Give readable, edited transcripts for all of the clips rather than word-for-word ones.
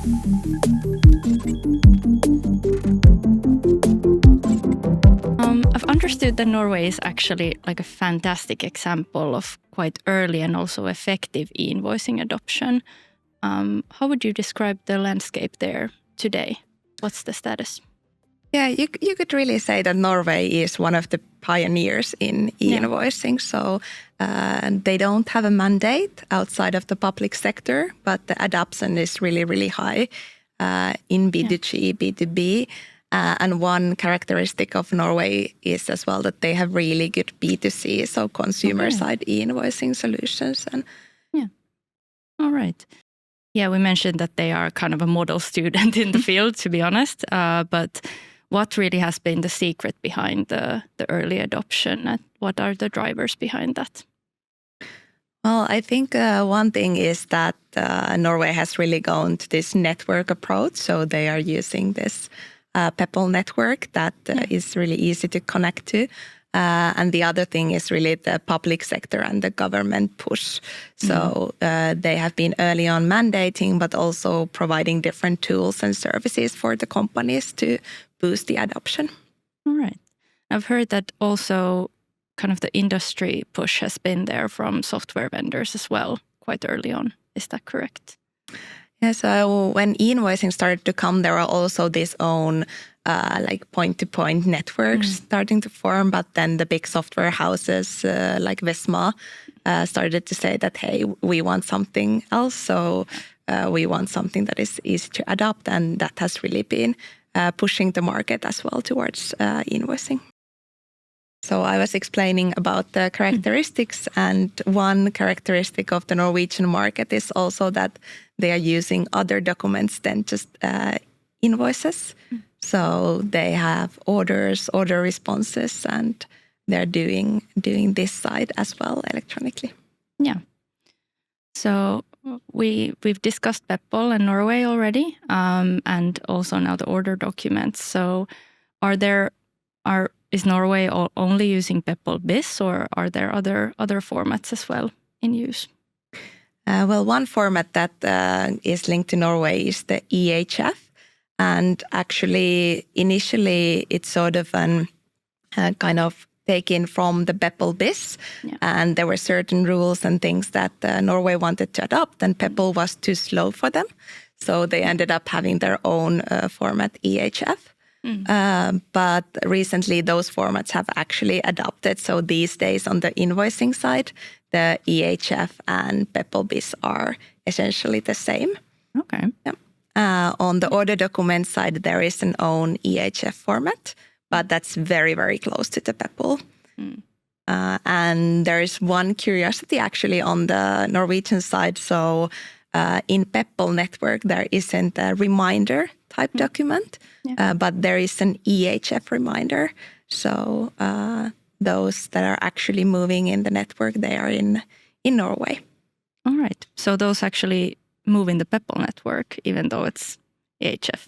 I've understood that Norway is actually like a fantastic example of quite early and also effective e-invoicing adoption. How would you describe the landscape there today? What's the status? Yeah, you could really say that Norway is one of the pioneers in e-invoicing. So they don't have a mandate outside of the public sector, but the adoption is really, really high in B2G, B2B. And one characteristic of Norway is as well that they have really good B2C, so consumer side e-invoicing solutions. And yeah, all right. Yeah, we mentioned that they are kind of a model student in the field, to be honest. But what really has been the secret behind the early adoption? And what are the drivers behind that? Well, I think one thing is that Norway has really gone to this network approach. So they are using this Peppol network that is really easy to connect to. And the other thing is really the public sector and the government push. So they have been early on mandating, but also providing different tools and services for the companies to boost the adoption. All right. I've heard that also kind of the industry push has been there from software vendors as well quite early on. Is that correct? Yeah, so when e-invoicing started to come, there were also this own like point-to-point networks starting to form. But then the big software houses like Vesma started to say that, hey, we want something else. So we want something that is easy to adopt. And that has really been pushing the market as well towards e-invoicing. So I was explaining about the characteristics, and one characteristic of the Norwegian market is also that they are using other documents than just invoices. So they have orders, order responses, and they're doing this side as well electronically. Yeah. So we've discussed Peppol and Norway already, and also now the order documents. So is Norway only using Peppol BIS, or are there other formats as well in use? Well, one format that is linked to Norway is the EHF. And actually, initially, it's sort of an kind of taken from the Peppol BIS. Yeah. And there were certain rules and things that Norway wanted to adopt, and Peppol was too slow for them. So they ended up having their own format, EHF. But recently, those formats have actually adopted. So these days, on the invoicing side, the EHF and Peppol BIS are essentially the same. Okay. Yeah. On the order document side, there is an own EHF format, but that's very, very close to the Peppol. And there is one curiosity actually on the Norwegian side. So in Peppol network, there isn't a reminder type document, but there is an EHF reminder. So those that are actually moving in the network, they are in Norway. All right. So those actually move in the Peppol network, even though it's EHF.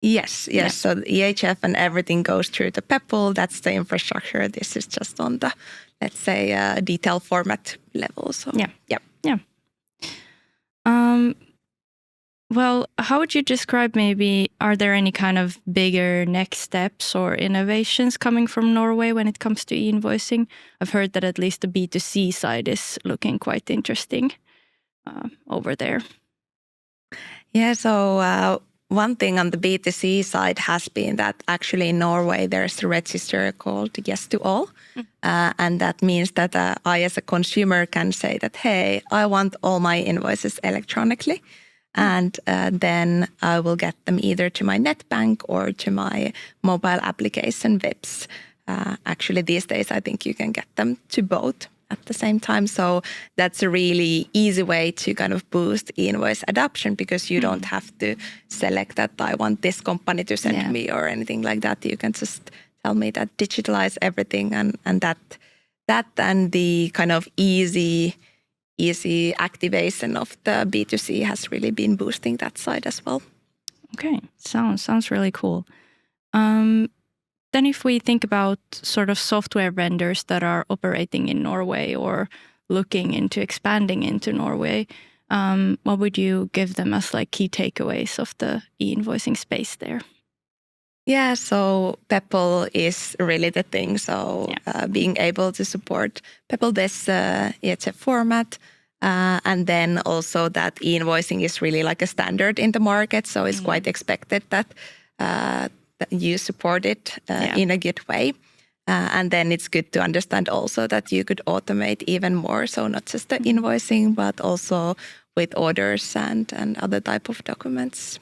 Yes. Yeah. So the EHF and everything goes through the Peppol. That's the infrastructure. This is just on the, let's say, detail format level. So yeah. Well, how would you describe maybe, are there any kind of bigger next steps or innovations coming from Norway when it comes to e-invoicing? I've heard that at least the B2C side is looking quite interesting over there. Yeah, so one thing on the B2C side has been that actually in Norway there's a register called Yes to All. And that means that I as a consumer can say that, hey, I want all my invoices electronically. And then I will get them either to my net bank or to my mobile application Vipps. Actually, these days, I think you can get them to both at the same time. So that's a really easy way to kind of boost e-invoice adoption, because you don't have to select that I want this company to send me or anything like that. You can just tell me that digitalize everything, and that and the kind of easy activation of the B2C has really been boosting that side as well. Okay, sounds really cool. Then if we think about sort of software vendors that are operating in Norway or looking into expanding into Norway, what would you give them as like key takeaways of the e-invoicing space there? Yeah, so Peppol is really the thing. So being able to support Peppol BIS EHF format, and then also that e-invoicing is really like a standard in the market. So it's quite expected that you support it in a good way. And then it's good to understand also that you could automate even more. So not just the invoicing, but also with orders and other type of documents.